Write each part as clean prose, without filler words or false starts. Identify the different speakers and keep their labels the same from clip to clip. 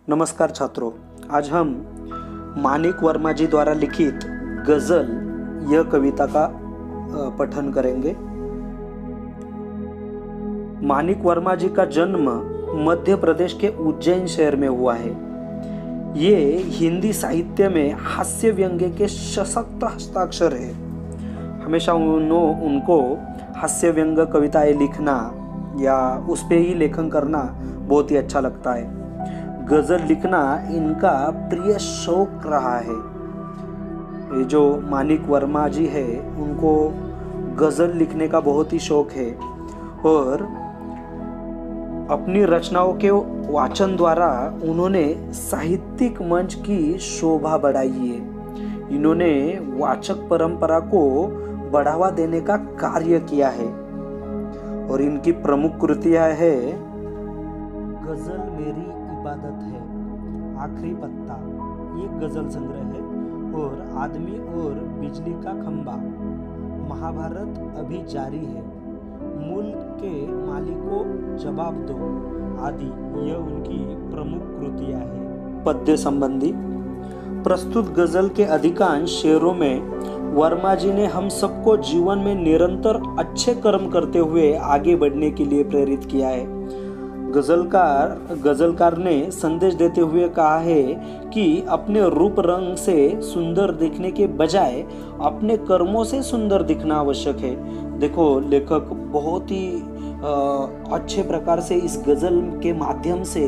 Speaker 1: नमस्कार छात्रों, आज हम मानिक वर्मा जी द्वारा लिखित गजल यह कविता का पठन करेंगे। मानिक वर्मा जी का जन्म मध्य प्रदेश के उज्जैन शहर में हुआ है। ये हिंदी साहित्य में हास्य व्यंग्य के सशक्त हस्ताक्षर है। हमेशा उनको हास्य व्यंग्य कविताएं लिखना या उस पे ही लेखन करना बहुत ही अच्छा लगता है। गजल लिखना इनका प्रिय शौक रहा है। ये जो मानिक वर्मा जी है उनको गजल लिखने का बहुत ही शौक है और अपनी रचनाओं के वाचन द्वारा उन्होंने साहित्यिक मंच की शोभा बढ़ाई है। इन्होंने वाचक परंपरा को बढ़ावा देने का कार्य किया है और इनकी प्रमुख कृतियां है गजल मेरी इबादत है, आखिरी पत्ता ये गजल संग्रह है, और आदमी और बिजली का खंबा, महाभारत अभी जारी है, मुल्क के मालिकों जवाब दो आदि यह उनकी प्रमुख कृतियां हैं। पद्य संबंधी प्रस्तुत गजल के अधिकांश शेरों में वर्मा जी ने हम सबको जीवन में निरंतर अच्छे कर्म करते हुए आगे बढ़ने के लिए प्रेरित किया है। गजलकार ने संदेश देते हुए कहा है कि अपने रूप रंग से सुंदर दिखने के बजाय अपने कर्मों से सुंदर दिखना आवश्यक है। देखो, लेखक बहुत ही अच्छे प्रकार से इस गजल के माध्यम से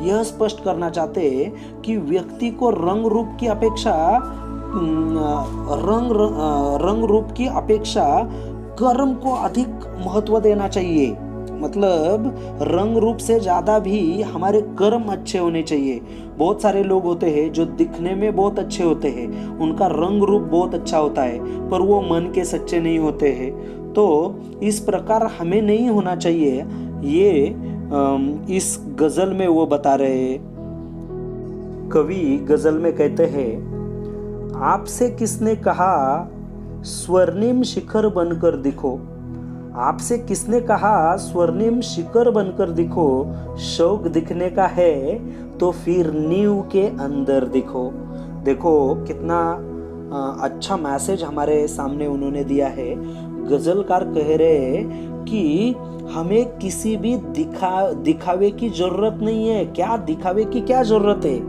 Speaker 1: यह स्पष्ट करना चाहते हैं कि व्यक्ति को रंग रूप की अपेक्षा कर्म को अधिक महत्व देना चाहिए। मतलब रंग रूप से ज्यादा भी हमारे कर्म अच्छे होने चाहिए। बहुत सारे लोग होते हैं जो दिखने में बहुत अच्छे होते हैं, उनका रंग रूप बहुत अच्छा होता है, पर वो मन के सच्चे नहीं होते हैं। तो इस प्रकार हमें नहीं होना चाहिए। ये इस गजल में वो बता रहे हैं। कवि गजल में कहते हैं, आपसे किसने कहा स्वर्णिम शिखर बनकर दिखो, आपसे किसने कहा स्वर्णिम शिखर बनकर दिखो, शौक दिखने का है तो फिर नींव के अंदर दिखो। देखो कितना अच्छा मैसेज हमारे सामने उन्होंने दिया है। गजलकार कह रहे हैं कि हमें किसी भी दिखावे की जरूरत नहीं है। क्या दिखावे की क्या जरूरत है?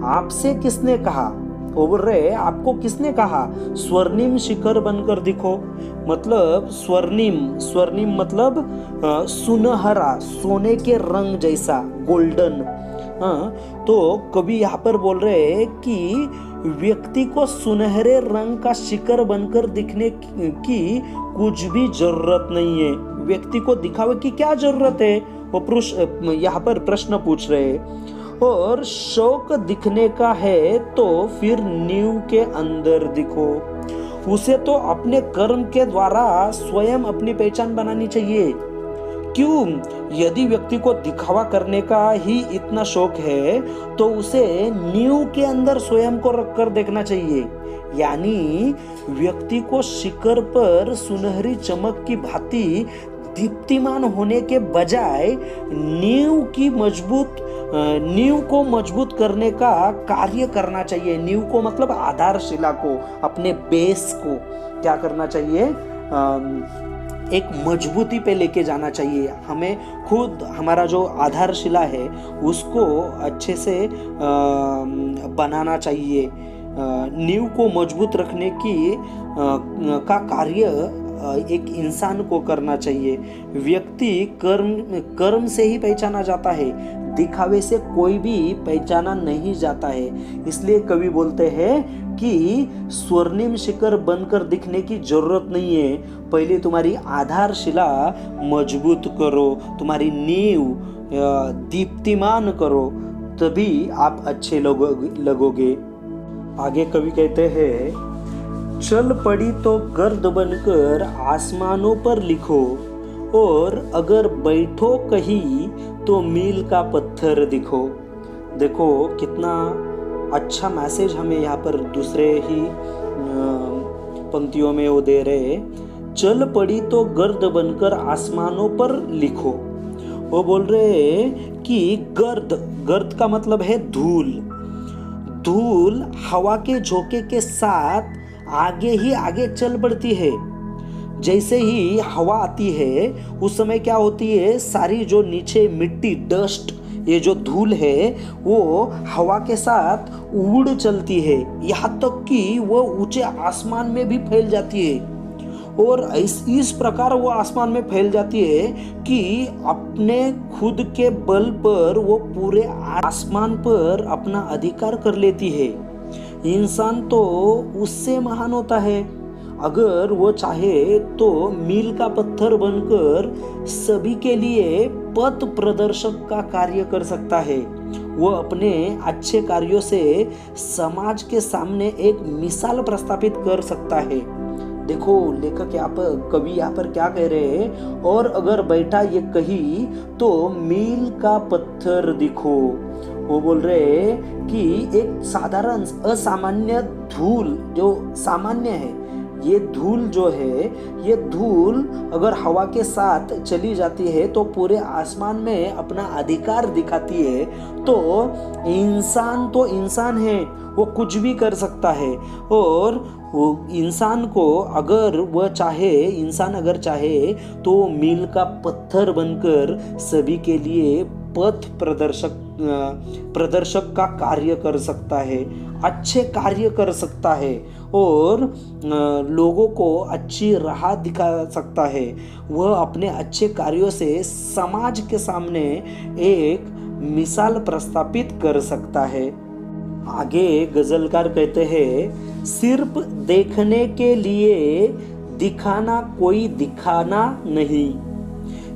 Speaker 1: आपसे किसने कहा, वो बोल रहे आपको किसने कहा स्वर्णिम शिखर बनकर दिखो। मतलब स्वर्णिम मतलब सुनहरा, सोने के रंग जैसा, गोल्डन। तो कवि यहाँ पर बोल रहे हैं कि व्यक्ति को सुनहरे रंग का शिखर बनकर दिखने की कुछ भी जरूरत नहीं है। व्यक्ति को दिखावे की क्या जरूरत है, वो यहाँ पर प्रश्न पूछ रहे हैं। और शौक दिखने का है तो फिर नींव के अंदर दिखो। उसे तो अपने कर्म के द्वारा स्वयं अपनी पहचान बनानी चाहिए। क्यों? यदि व्यक्ति को दिखावा करने का ही इतना शौक है तो उसे नींव के अंदर स्वयं को रखकर देखना चाहिए। यानी व्यक्ति को शिखर पर सुनहरी चमक की भांति दीप्तिमान होने के बजाय नींव को मजबूत करने का कार्य करना चाहिए। नींव को मतलब आधारशिला को, अपने बेस को क्या करना चाहिए, एक मजबूती पे लेके जाना चाहिए। हमें खुद हमारा जो आधारशिला है उसको अच्छे से बनाना चाहिए। नींव को मजबूत रखने का कार्य एक इंसान को करना चाहिए। व्यक्ति कर्म से ही पहचाना जाता है, दिखावे से कोई भी पहचाना नहीं जाता है। इसलिए कवि बोलते हैं कि स्वर्णिम शिखर बनकर दिखने की जरूरत नहीं है। पहले तुम्हारी आधारशिला मजबूत करो, तुम्हारी नींव दीप्तिमान करो, तभी आप अच्छे लगोगे। आगे कवि कहते हैं, चल पड़ी तो गर्द बनकर आसमानों पर लिखो, और अगर बैठो कहीं तो मील का पत्थर दिखो। देखो कितना अच्छा मैसेज हमें यहाँ पर दूसरे ही पंक्तियों में वो दे रहे। चल पड़ी तो गर्द बनकर आसमानों पर लिखो। वो बोल रहे कि गर्द, गर्द का मतलब है धूल, धूल हवा के झोंके के साथ आगे ही आगे चल बढ़ती है। जैसे ही हवा आती है उस समय क्या होती है, सारी जो नीचे मिट्टी, डस्ट, ये जो धूल है वो हवा के साथ उड़ चलती है, यहाँ तक कि वो ऊंचे आसमान में भी फैल जाती है। और इस प्रकार वो आसमान में फैल जाती है कि अपने खुद के बल पर वो पूरे आसमान पर अपना अधिकार कर लेती है। इंसान तो उससे महान होता है। अगर वो चाहे तो मील का पत्थर बनकर सभी के लिए पथ प्रदर्शक का कार्य कर सकता है। वो अपने अच्छे कार्यों से समाज के सामने एक मिसाल प्रस्थापित कर सकता है। देखो लेखक यहाँ पर, कवि यहाँ पर क्या कह रहे हैं, और अगर बैठा ये कही तो मील का पत्थर दिखो। वो बोल रहे हैं कि एक साधारण असामान्य धूल जो सामान्य है, ये धूल जो है, ये धूल अगर हवा के साथ चली जाती है तो पूरे आसमान में अपना अधिकार दिखाती है। तो इंसान है, वो कुछ भी कर सकता है। और वो इंसान को अगर वह चाहे, इंसान अगर चाहे तो मील का पत्थर बनकर सभी के लिए पथ प्रदर्शक का कार्य कर सकता है, अच्छे कार्य कर सकता है और लोगों को अच्छी राह दिखा सकता है। वह अपने अच्छे कार्यों से समाज के सामने एक मिसाल प्रस्थापित कर सकता है। आगे गजलकार कहते हैं, सिर्फ देखने के लिए दिखाना कोई दिखाना नहीं,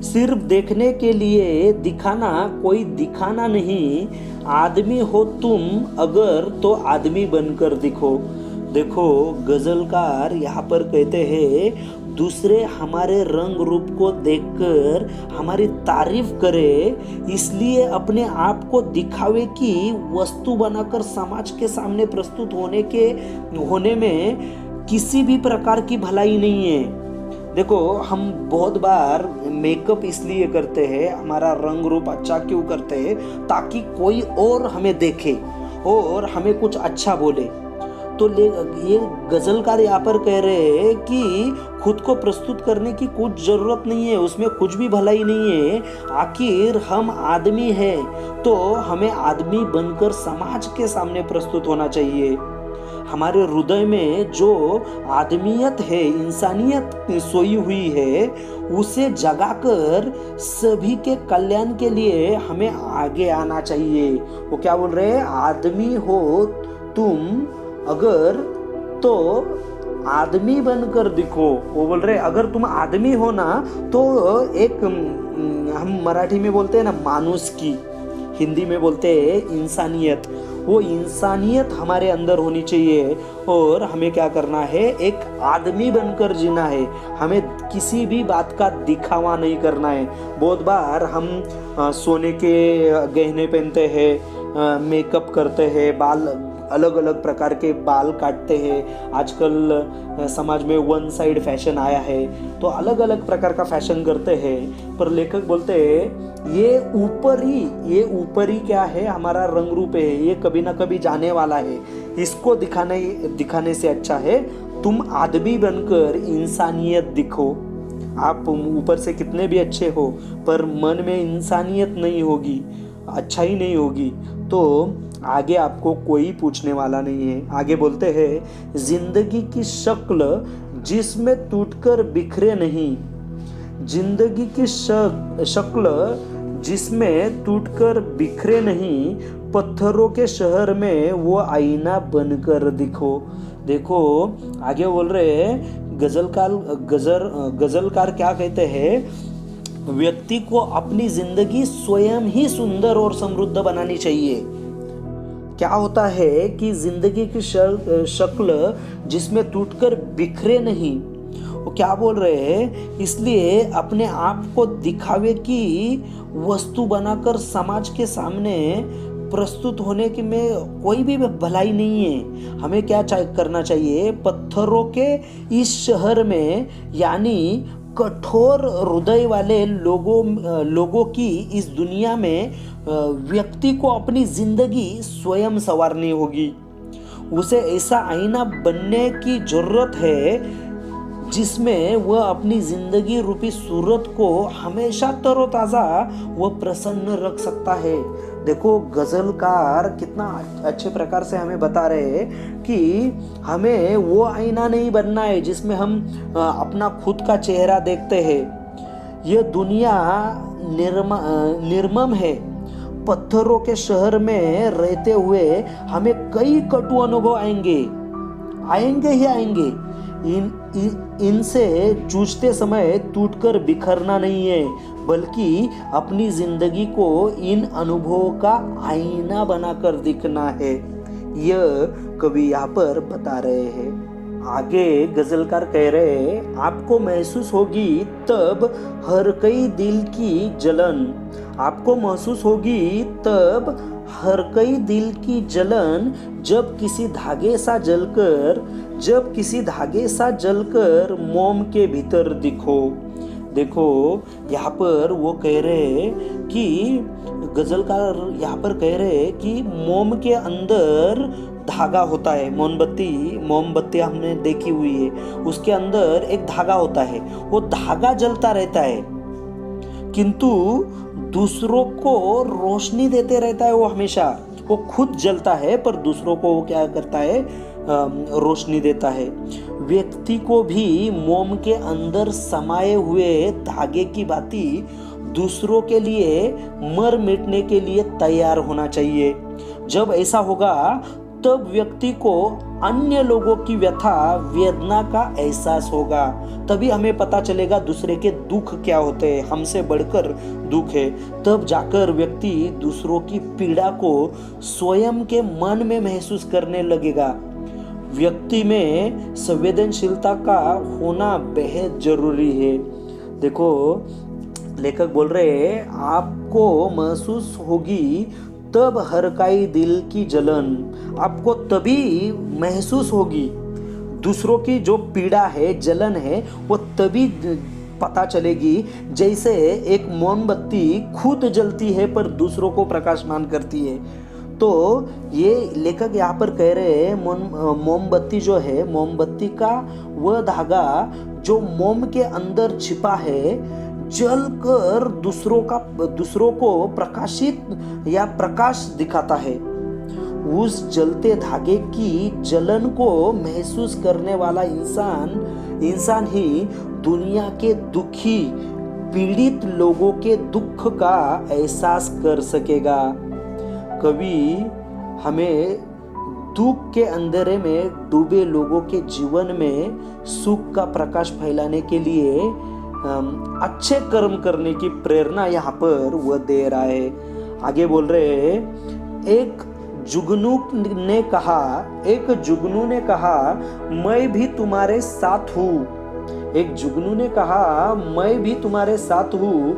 Speaker 1: सिर्फ देखने के लिए दिखाना कोई दिखाना नहीं, आदमी हो तुम अगर तो आदमी बनकर दिखो। देखो गजलकार यहाँ पर कहते हैं, दूसरे हमारे रंग रूप को देखकर हमारी तारीफ करे, इसलिए अपने आप को दिखावे की वस्तु बनाकर समाज के सामने प्रस्तुत होने में किसी भी प्रकार की भलाई नहीं है। देखो हम बहुत बार मेकअप इसलिए करते हैं, हमारा रंग रूप अच्छा क्यों करते हैं, ताकि कोई और हमें देखे और हमें कुछ अच्छा बोले। तो ये गजलकार यहाँ पर कह रहे हैं कि खुद को प्रस्तुत करने की कुछ जरूरत नहीं है, उसमें कुछ भी भलाई नहीं है। आखिर हम आदमी हैं तो हमें आदमी बनकर समाज के सामने प्रस्तुत होना चाहिए। हमारे हृदय में जो आदमियत है, इंसानियत सोई हुई है, उसे जगाकर सभी के कल्याण के लिए हमें आगे आना चाहिए। वो क्या बोल रहे हैं, आदमी हो तुम अगर तो आदमी बनकर दिखो। वो बोल रहे अगर तुम आदमी हो ना तो एक, हम मराठी में बोलते हैं ना मानुस की, हिंदी में बोलते हैं इंसानियत, वो इंसानियत हमारे अंदर होनी चाहिए। और हमें क्या करना है, एक आदमी बनकर जीना है, हमें किसी भी बात का दिखावा नहीं करना है। बहुत बार हम सोने के गहने पहनते हैं, मेकअप करते हैं, बाल अलग अलग प्रकार के बाल काटते हैं। आजकल समाज में वन साइड फैशन आया है तो अलग अलग प्रकार का फैशन करते हैं। पर लेखक बोलते हैं ये ऊपरी क्या है, हमारा रंग रूप है, ये कभी ना कभी जाने वाला है। इसको दिखाने से अच्छा है तुम आदमी बनकर इंसानियत दिखो। आप ऊपर से कितने भी अच्छे हो पर मन में इंसानियत नहीं होगी, अच्छाई नहीं होगी, तो आगे आपको कोई पूछने वाला नहीं है। आगे बोलते हैं, जिंदगी की शक्ल जिसमें टूटकर बिखरे नहीं, जिंदगी की शक्ल जिसमें टूटकर बिखरे नहीं, पत्थरों के शहर में वो आईना बनकर दिखो। देखो आगे बोल रहे हैं गजलकार क्या कहते हैं, व्यक्ति को अपनी जिंदगी स्वयं ही सुंदर और समृद्ध बनानी चाहिए। क्या होता है कि जिंदगी की शक्ल जिसमें टूटकर बिखरे नहीं, वो क्या बोल रहे हैं, इसलिए अपने आप को दिखावे की वस्तु बनाकर समाज के सामने प्रस्तुत होने की में कोई भी भलाई नहीं है। हमें क्या करना चाहिए, पत्थरों के इस शहर में यानी कठोर हृदय वाले लोगों की इस दुनिया में व्यक्ति को अपनी जिंदगी स्वयं संवारनी होगी। उसे ऐसा आईना बनने की जरूरत है जिसमें वह अपनी जिंदगी रूपी सूरत को हमेशा तरोताजा व प्रसन्न रख सकता है। देखो गजलकार कितना अच्छे प्रकार से हमें बता रहे हैं कि हमें वो आईना नहीं बनना है जिसमें हम अपना खुद का चेहरा देखते हैं। यह दुनिया निर्मम है। पत्थरों के शहर में रहते हुए हमें कई कटु अनुभव आएंगे ही आएंगे। इनसे जूझते समय टूटकर बिखरना नहीं है, बल्कि अपनी जिंदगी को इन अनुभवों का आईना बनाकर दिखना है। यह कवि यहाँ पर बता रहे हैं। आगे गजलकार कह रहे हैं, आपको महसूस होगी तब हर कई दिल की जलन, आपको महसूस होगी तब हर कई दिल की जलन जब किसी धागे सा जलकर मोम के भीतर दिखो। देखो यहाँ पर वो कह रहे हैं कि गजलकार यहाँ पर कह रहे हैं कि मोम के अंदर धागा होता है। मोमबत्ती हमने देखी हुई है, उसके अंदर एक धागा होता है। वो धागा जलता रहता है किंतु दूसरों को रोशनी देते रहता है। वो हमेशा वो खुद जलता है पर दूसरों को वो क्या करता है, रोशनी देता है। व्यक्ति को भी मोम के अंदर समाये हुए धागे की भांति दूसरों के लिए मर मिटने के लिए तैयार होना चाहिए। जब ऐसा होगा तब व्यक्ति को अन्य लोगों की व्यथा वेदना का एहसास होगा। तभी हमें पता चलेगा दूसरे के दुख क्या होते हैं, हमसे बढ़कर दुख है। तब जाकर व्यक्ति दूसरों की पीड़ा को स्वयं के मन में महसूस करने लगेगा। व्यक्ति में संवेदनशीलता का होना बेहद जरूरी है। देखो लेखक बोल रहे हैं, आपको महसूस होगी तब हर काई दिल की जलन, आपको तभी महसूस होगी। दूसरों की जो पीड़ा है, जलन है, वो तभी पता चलेगी जैसे एक मोमबत्ती खुद जलती है पर दूसरों को प्रकाशमान करती है। तो ये लेखक यहाँ पर कह रहे हैं मोमबत्ती जो है, मोमबत्ती का वह धागा जो मोम के अंदर छिपा है जलकर दूसरों को प्रकाशित या प्रकाश दिखाता है। उस जलते धागे की जलन को महसूस करने वाला इंसान ही दुनिया के दुखी पीड़ित लोगों के दुख का एहसास कर सकेगा। कवि हमें दुख के अंधेरे में डूबे लोगों के जीवन में सुख का प्रकाश फैलाने के लिए अच्छे कर्म करने की प्रेरणा यहाँ पर वह दे रहा है। आगे बोल रहे हैं, एक जुगनू ने कहा मैं भी तुम्हारे साथ हूँ। एक जुगनू ने कहा मैं भी तुम्हारे साथ हूँ,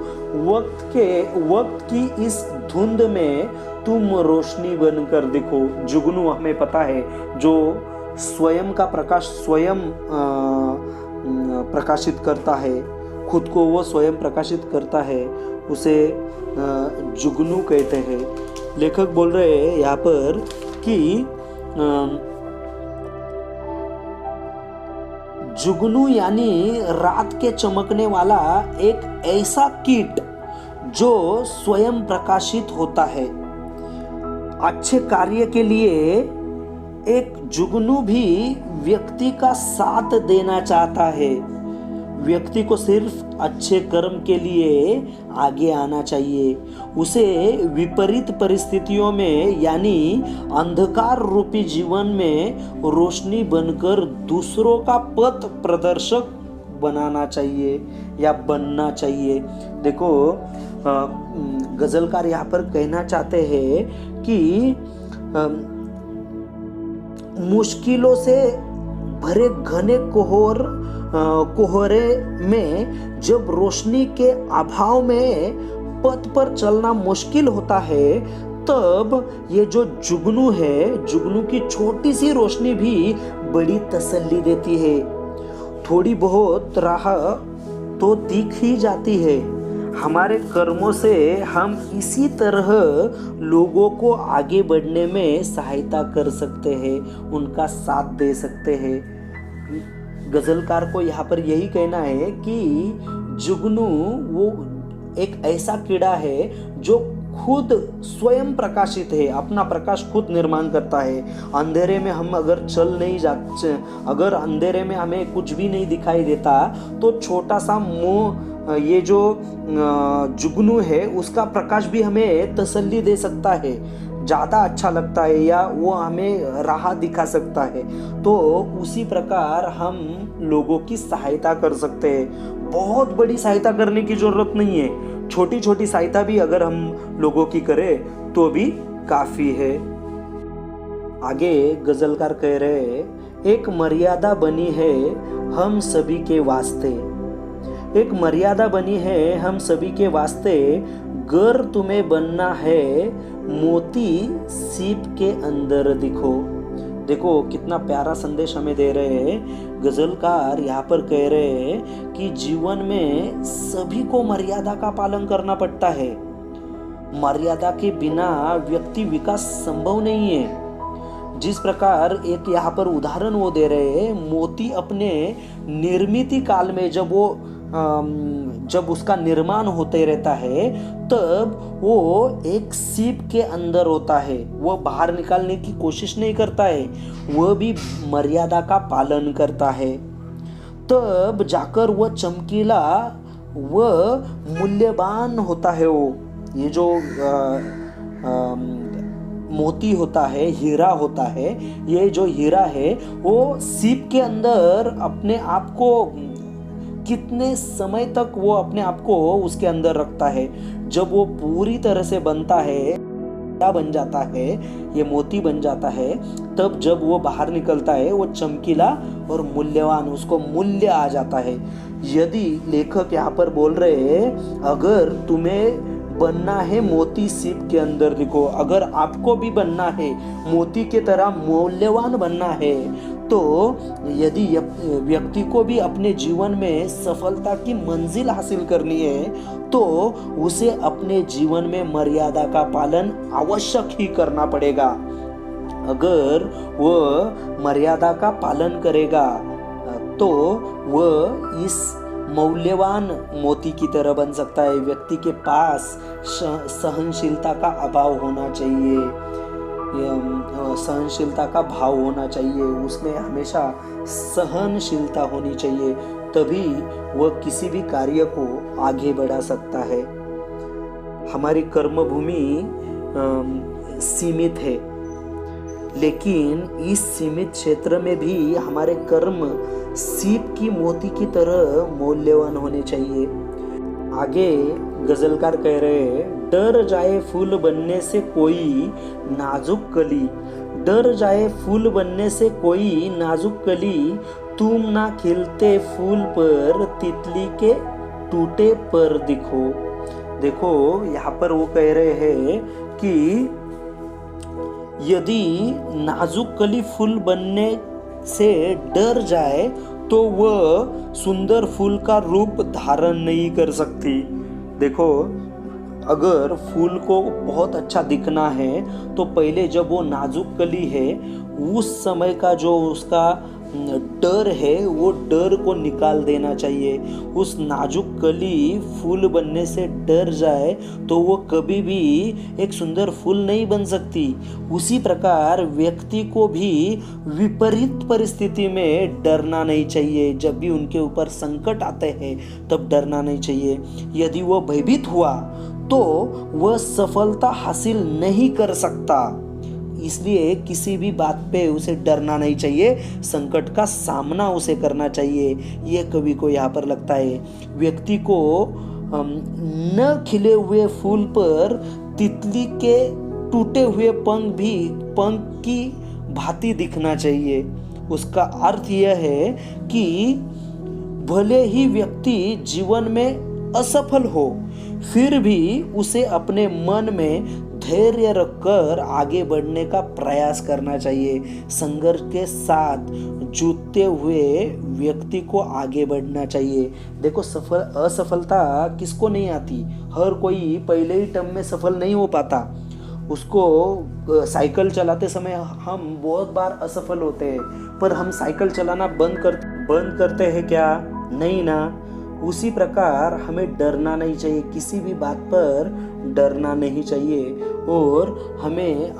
Speaker 1: वक्त की इस धुंध में तुम रोशनी बनकर दिखो। जुगनू हमें पता है जो स्वयं का प्रकाश स्वयं प्रकाशित करता है, खुद को वो स्वयं प्रकाशित करता है, उसे जुगनू कहते हैं। लेखक बोल रहे हैं यहाँ पर कि जुगनू यानी रात के चमकने वाला एक ऐसा कीट जो स्वयं प्रकाशित होता है। अच्छे कार्य के लिए एक जुगनू भी व्यक्ति का साथ देना चाहता है। व्यक्ति को सिर्फ अच्छे कर्म के लिए आगे आना चाहिए। उसे विपरीत परिस्थितियों में यानी अंधकार रूपी जीवन में रोशनी बनकर दूसरों का पथ प्रदर्शक बनाना चाहिए या बनना चाहिए। देखो गजलकार यहाँ पर कहना चाहते हैं कि मुश्किलों से भरे घने कोहरे में जब रोशनी के अभाव में पथ पर चलना मुश्किल होता है, तब ये जो जुगनू है, जुगनू की छोटी सी रोशनी भी बड़ी तसल्ली देती है। थोड़ी बहुत राह तो दिख ही जाती है। हमारे कर्मों से हम इसी तरह लोगों को आगे बढ़ने में सहायता कर सकते हैं, उनका साथ दे सकते हैं। गजलकार को यहाँ पर यही कहना है कि जुगनू वो एक ऐसा कीड़ा है जो खुद स्वयं प्रकाशित है, अपना प्रकाश खुद निर्माण करता है। अंधेरे में हम अगर अगर अंधेरे में हमें कुछ भी नहीं दिखाई देता तो छोटा सा ये जो जुगनू है उसका प्रकाश भी हमें तसल्ली दे सकता है, ज़्यादा अच्छा लगता है, या वो हमें राह दिखा सकता है। तो उसी प्रकार हम लोगों की सहायता कर सकते हैं। बहुत बड़ी सहायता करने की ज़रूरत नहीं है, छोटी छोटी सहायता भी अगर हम लोगों की करें तो भी काफ़ी है। आगे गजलकार कह रहे हैं, एक मर्यादा बनी है हम सभी के वास्ते, एक मर्यादा बनी है हम सभी के वास्ते, गर तुम्हें बनना है मोती सीप के अंदर दिखो। देखो कितना प्यारा संदेश हमें दे रहे हैं गजलकार। यहाँ पर कह रहे हैं कि जीवन में सभी को मर्यादा का पालन करना पड़ता है। मर्यादा के बिना व्यक्ति विकास संभव नहीं है। जिस प्रकार एक यहाँ पर उदाहरण वो दे रहे हैं, मोती अपने निर्मित काल में जब उसका निर्माण होते रहता है तब वो एक सीप के अंदर होता है, वो बाहर निकालने की कोशिश नहीं करता है, वह भी मर्यादा का पालन करता है। तब जाकर वह चमकीला वह मूल्यवान होता है। वो ये जो मोती होता है, हीरा होता है, ये जो हीरा है वो सीप के अंदर अपने आप को कितने समय तक वो अपने आप को उसके अंदर रखता है। जब वो पूरी तरह से बनता है, बन जाता है, ये मोती बन जाता है, तब जब वो बाहर निकलता है वो चमकीला और मूल्यवान, उसको मूल्य आ जाता है। यदि लेखक यहाँ पर बोल रहे हैं अगर तुम्हें बनना है मोती सीप के अंदर दिखो, अगर आपको भी बनना है मोती के तरह मूल्यवान बनना है, तो यदि व्यक्ति को भी अपने जीवन में सफलता की मंजिल हासिल करनी है तो उसे अपने जीवन में मर्यादा का पालन आवश्यक ही करना पड़ेगा। अगर वह मर्यादा का पालन करेगा तो वह इस मौल्यवान मोती की तरह बन सकता है। व्यक्ति के पास सहनशीलता का अभाव होना चाहिए, सहनशीलता का भाव होना चाहिए, उसमें हमेशा सहनशीलता होनी चाहिए, तभी वह किसी भी कार्य को आगे बढ़ा सकता है। हमारी कर्मभूमि सीमित है, लेकिन इस सीमित क्षेत्र में भी हमारे कर्म सीप की मोती की तरह मूल्यवान होने चाहिए। आगे गजलकार कह रहे हैं, डर जाए फूल बनने से कोई नाजुक कली, डर जाए फूल बनने से कोई नाजुक कली, तुम ना खिलते फूल पर तितली के टूटे पर दिखो। देखो यहाँ पर वो कह रहे हैं कि यदि नाजुक कली फूल बनने से डर जाए तो वह सुंदर फूल का रूप धारण नहीं कर सकती। देखो अगर फूल को बहुत अच्छा दिखना है तो पहले जब वो नाजुक कली है उस समय का जो उसका डर है वो डर को निकाल देना चाहिए। उस नाजुक कली फूल बनने से डर जाए तो वो कभी भी एक सुंदर फूल नहीं बन सकती। उसी प्रकार व्यक्ति को भी विपरीत परिस्थिति में डरना नहीं चाहिए। जब भी उनके ऊपर संकट आते हैं तब डरना नहीं चाहिए। यदि वो भयभीत हुआ तो वह सफलता हासिल नहीं कर सकता। इसलिए किसी भी बात पे उसे डरना नहीं चाहिए, संकट का सामना उसे करना चाहिए। ये कवि को यहाँ पर लगता है व्यक्ति को न खिले हुए फूल पर तितली के टूटे हुए पंख की भांति दिखना चाहिए। उसका अर्थ यह है कि भले ही व्यक्ति जीवन में असफल हो फिर भी उसे अपने मन में धैर्य रखकर आगे बढ़ने का प्रयास करना चाहिए। संघर्ष के साथ जूझते हुए व्यक्ति को आगे बढ़ना चाहिए। देखो, असफलता किसको नहीं आती? हर कोई पहले ही टर्म में सफल नहीं हो पाता। उसको साइकिल चलाते समय हम बहुत बार असफल होते हैं, पर हम साइकिल चलाना बंद करते हैं क्या? नहीं ना। उसी प्रकार हमें डरना नहीं चाहिए, किसी भी बात पर डरना नहीं चाहिए, और हमें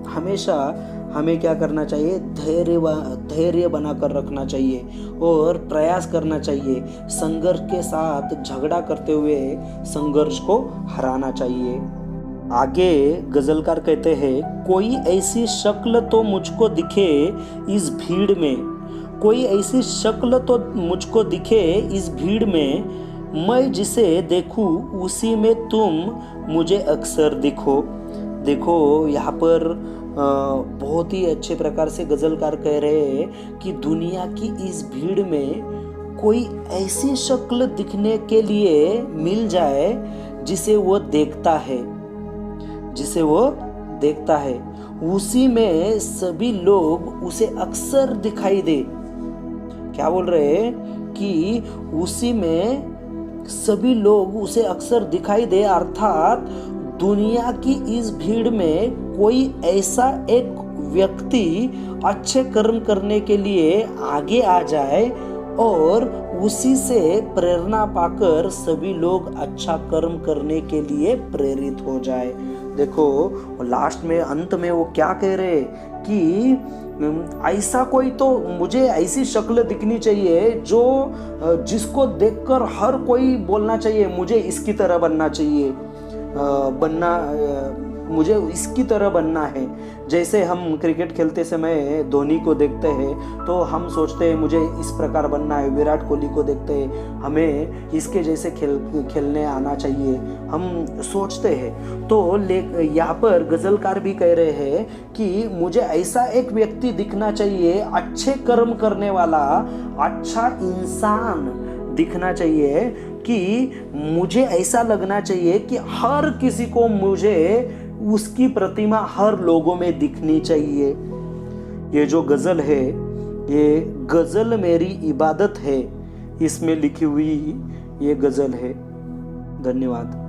Speaker 1: हमेशा हमें क्या करना चाहिए? धैर्य बनाकर रखना चाहिए और प्रयास करना चाहिए। संघर्ष के साथ झगड़ा करते हुए संघर्ष को हराना चाहिए। आगे गजलकार कहते हैं, कोई ऐसी शक्ल तो मुझको दिखे इस भीड़ में, कोई ऐसी शक्ल तो मुझको दिखे इस भीड़ में, मैं जिसे देखूं उसी में तुम मुझे अक्सर दिखो। देखो, यहाँ पर बहुत ही अच्छे प्रकार से गजलकार कह रहे हैं कि दुनिया की इस भीड़ में कोई ऐसी शक्ल दिखने के लिए मिल जाए जिसे वो देखता है, उसी में सभी लोग उसे अक्सर दिखाई दे। क्या बोल रहे हैं? कि उसी में सभी लोग उसे अक्सर दिखाई दे, अर्थात दुनिया की इस भीड़ में कोई ऐसा एक व्यक्ति अच्छे कर्म करने के लिए आगे आ जाए और उसी से प्रेरणा पाकर सभी लोग अच्छा कर्म करने के लिए प्रेरित हो जाए। देखो, लास्ट में अंत में वो क्या कह रहे कि ऐसा कोई तो मुझे ऐसी शक्ल दिखनी चाहिए जिसको देखकर हर कोई बोलना चाहिए मुझे इसकी तरह बनना चाहिए, मुझे इसकी तरह बनना है। जैसे हम क्रिकेट खेलते समय धोनी को देखते हैं तो हम सोचते हैं मुझे इस प्रकार बनना है, विराट कोहली को देखते हैं हमें इसके जैसे खेलने आना चाहिए, हम सोचते हैं। तो यहाँ पर गजलकार भी कह रहे हैं कि मुझे ऐसा एक व्यक्ति दिखना चाहिए, अच्छे कर्म करने वाला, अच्छा इंसान दिखना चाहिए, कि मुझे ऐसा लगना चाहिए कि हर किसी को मुझे उसकी प्रतिमा हर लोगों में दिखनी चाहिए। ये जो गज़ल है, ये गज़ल मेरी इबादत है, इसमें लिखी हुई ये गज़ल है। धन्यवाद।